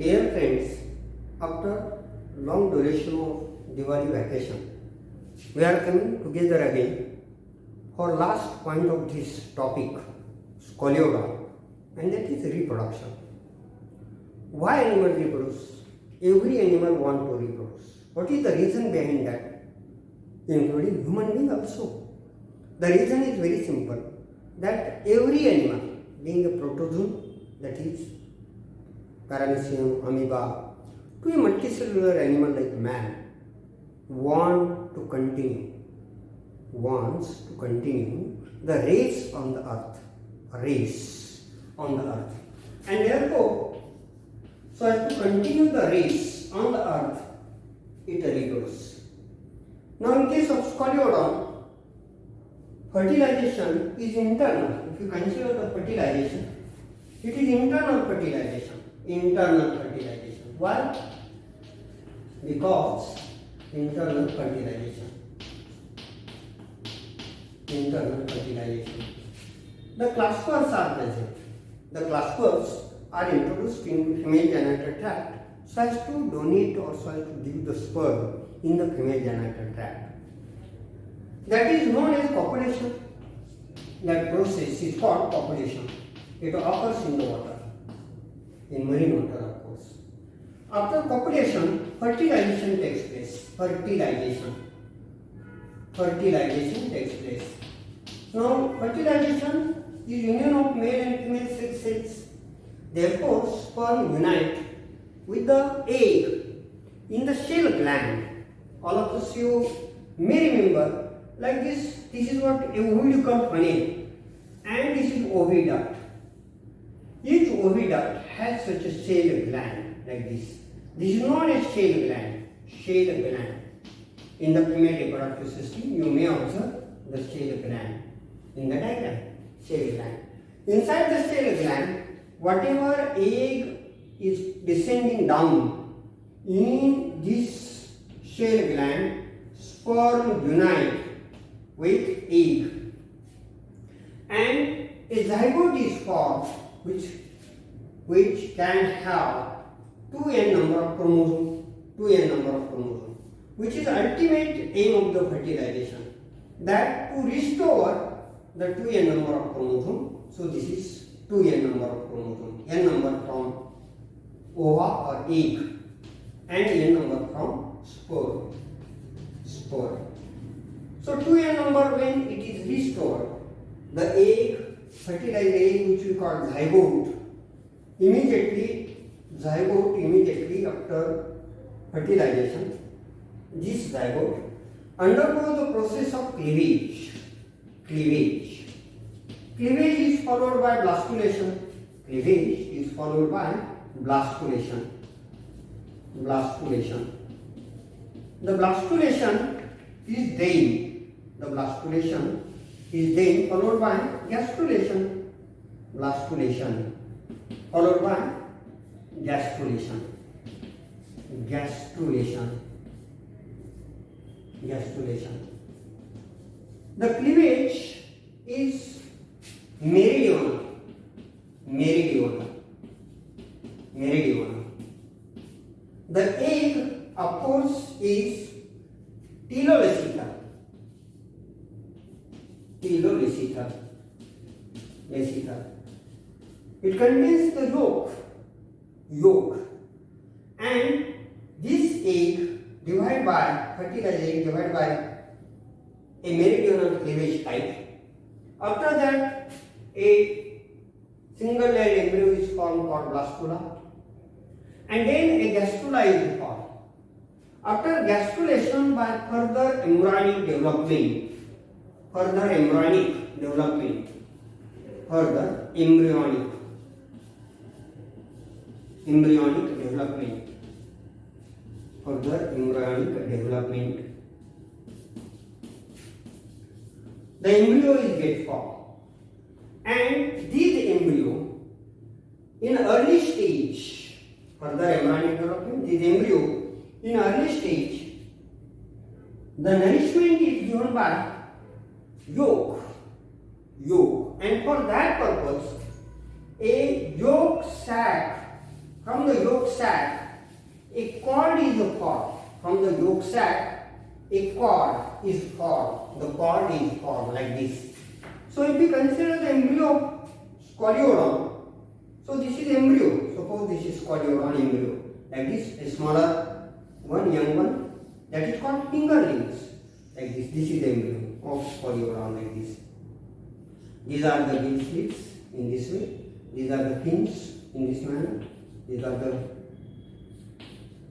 Dear friends, after long duration of Diwali vacation, we are coming together again for last point of this topic, Scoliogram, and that is reproduction. Why animal reproduce? Every animal want to reproduce. What is the reason behind that? Including human being also. The reason is very simple, that every animal being a protozoan, that is paramecium, amoeba, to a multicellular animal like man, wants to continue the race on the earth, and therefore, so as to continue the race on the earth, it reproduces. Now in case of Scoliogram, fertilization is internal. If you consider the fertilization, it is internal fertilization. Why? Because internal fertilization. The claspers are present. The claspers are introduced in female genital tract so as to donate or so as to give the sperm in the female genital tract. That is known as copulation. That process is called copulation. It occurs in the water, in marine water of course. After copulation, fertilization takes place. Fertilization takes place. Now, fertilization is union of male and female sex cells. Therefore, sperm unite with the egg in the shell gland. All of us you may remember, like this is what umbilical funnel, and this is oviduct. Each oviduct has such a shell gland like this. This is known as shell gland. In the female reproductive system, you may observe the shell gland. In the diagram, shell gland. Inside the shell gland, whatever egg is descending down in this shell gland, sperm unite with egg, and a zygote is formed which can have 2n number of chromosomes, which is ultimate aim of the fertilization, that to restore the 2n number of chromosomes. So this is 2n number of chromosomes, n number from ova or egg, and n number from spore. So 2n number, when it is restored, the egg, fertilized egg, which we call zygote, immediately after fertilization, this zygote undergoes the process of cleavage. Cleavage is followed by blastulation. The blastulation is then followed by gastrulation. Followed by gastrulation. The cleavage is meridional. The egg, of course, is telolecical. It contains the yolk, and this egg divided by a meridional cleavage type. After that, a single layer embryo is formed called blastula, and then a gastrula is formed. After gastrulation, by further embryonic development, the embryo is get formed, and this embryo in early stage, further embryonic development, this embryo in early stage, the nourishment is given by yolk, and for that purpose a yolk sac from the yolk sac, a cord is formed. From the yolk sac, a cord is formed. The cord is formed like this. So if we consider the embryo of Scolioron, so this is embryo. Suppose this is Scolioron embryo. Like this, a smaller one, young one, that is called fingerlings. Like this. This is the embryo of Scolioron like this. These are the gill slits in this way. These are the fins in this manner. These are the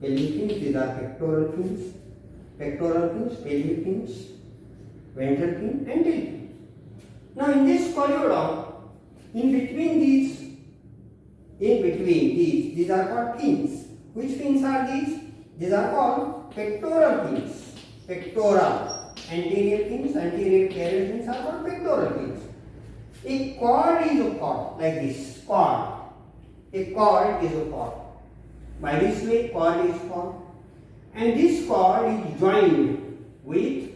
pelvic fins. These are pectoral fins. Pectoral fins, pelvic fins, ventral fin, and tail fin. Now in this Scolioron, in between these are called fins. Which fins are these? These are called pectoral fins. Pectoral. Anterior fins, anterior carrier fins are called pectoral fins. A cord is a cord like this. Cord. A cord is a cord. By this way, cord is formed. And this cord is joined with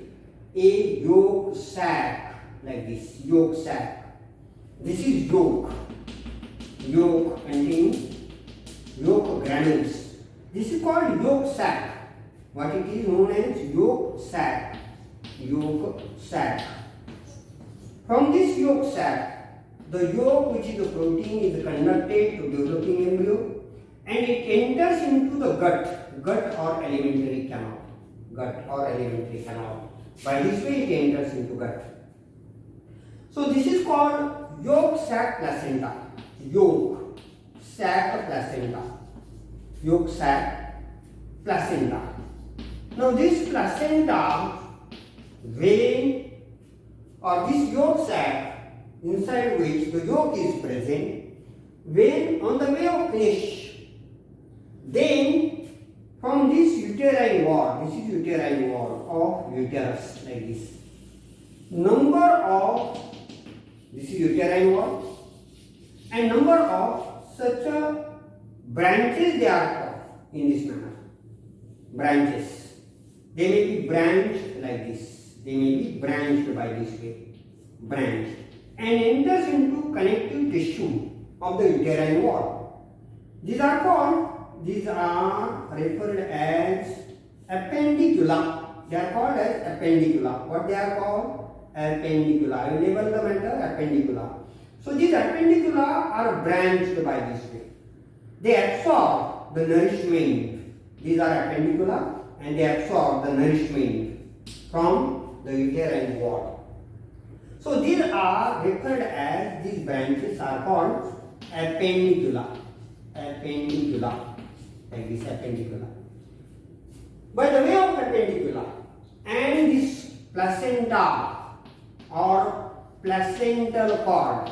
a yolk sac like this. Yolk sac. This is yolk. Yolk containing yolk granules. This is called yolk sac. What it is known as yolk sac. Yolk sac. From this yolk sac, the yolk, which is the protein, is conducted to developing embryo and it enters into the gut or alimentary canal. Gut or alimentary canal. By this way, it enters into gut. So this is called yolk sac placenta. Yolk sac placenta. Yolk sac placenta. Now this placenta, when or this yolk sac inside which the yolk is present, when on the way of finish, then from this uterine wall, this is uterine wall of uterus like this. This is uterine wall and number of such branches they are called in this manner. Branches. They may be branched like this. They may be branched by this way. Branched. And enters into connective tissue of the uterine wall. These are referred as appendicula. They are called as appendicula. What they are called? Appendicula. I will label the matter appendicula. So these appendicula are branched by this way. They absorb the nourishment. These are appendicula and they absorb the nourishment from the uterine wall. So these are referred as, these branches are called appendicula. Appendicula. Like this appendicular. By the way of appendicular and this placenta or placental cord,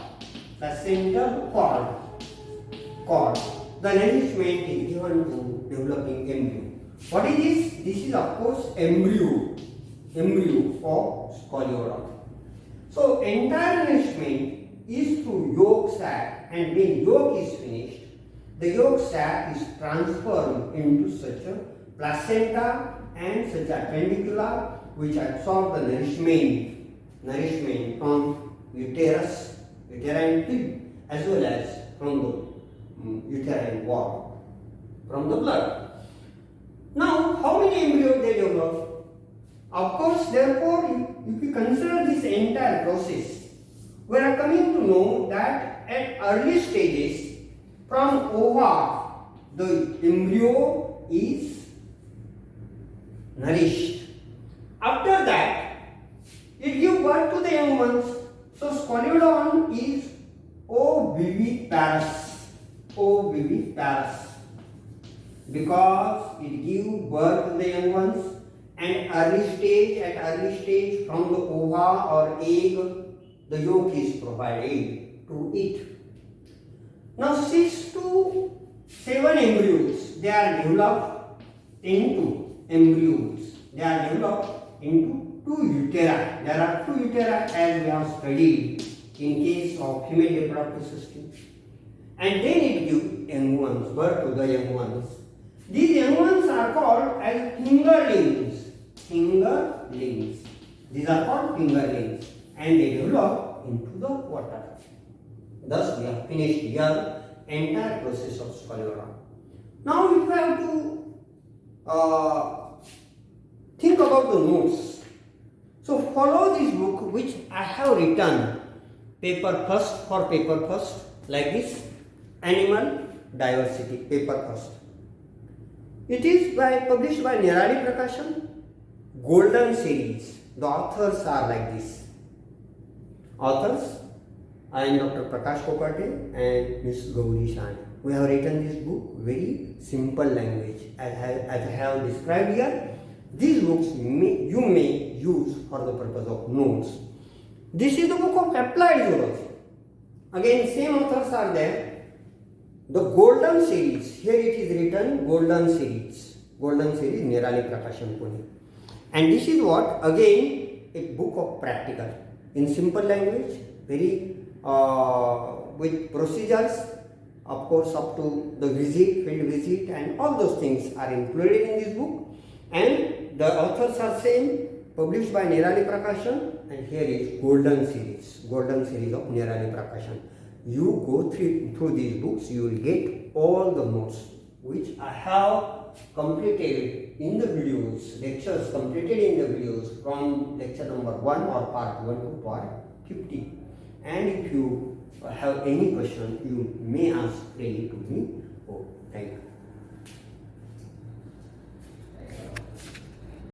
the nourishment is given to developing embryo. What is this? This is of course embryo of Scolioron. So entire nourishment is through yolk sac, and when yolk is finished, the yolk sac is transformed into such a placenta and such appendicula which absorb the nourishment from uterus, uterine tube, as well as from the uterine wall, from the blood. Now, how many embryos they develop? Of course, therefore, if you consider this entire process, we are coming to know that at early stages, from ova, the embryo is nourished. After that, it gives birth to the young ones. So, Scolioron is oviviparous. Oviviparous. Because it gives birth to the young ones and at early stage from the ova or egg, the yolk is provided to it. Now 6 to 7 embryos, they are developed into embryos. They are developed into 2 uteri. There are 2 uteri as we have studied in case of female reproductive system. And then it gives young ones, birth to the young ones. These young ones are called as fingerlings. Fingerlings. These are called fingerlings and they develop into the water. Thus, we have finished here entire process of Scolioron. Now you have to think about the notes. So follow this book which I have written, paper first for paper first, like this, animal diversity, paper first. It is published by Nirali Prakashan, Golden Series. The authors are like this. Authors, I am Dr. Prakash Kokate and Ms. Gauri Shani. We have written this book very simple language. As I have described here, these books you may use for the purpose of notes. This is the book of applied zoology. Again, same authors are there. The Golden Series, here it is written Golden Series. Golden Series, Nirali Prakashan Pune. And this is what? Again, a book of practical. In simple language, very with procedures, of course, up to the visit, field visit, and all those things are included in this book. And the authors are same, published by Nirali Prakashan, and here is Golden Series of Nirali Prakashan. You go through these books, you will get all the notes which I have completed in the videos, lectures completed in the videos from lecture number 1 or part 1 to part 50. And if you have any question, you may ask freely to me. Oh, thank you.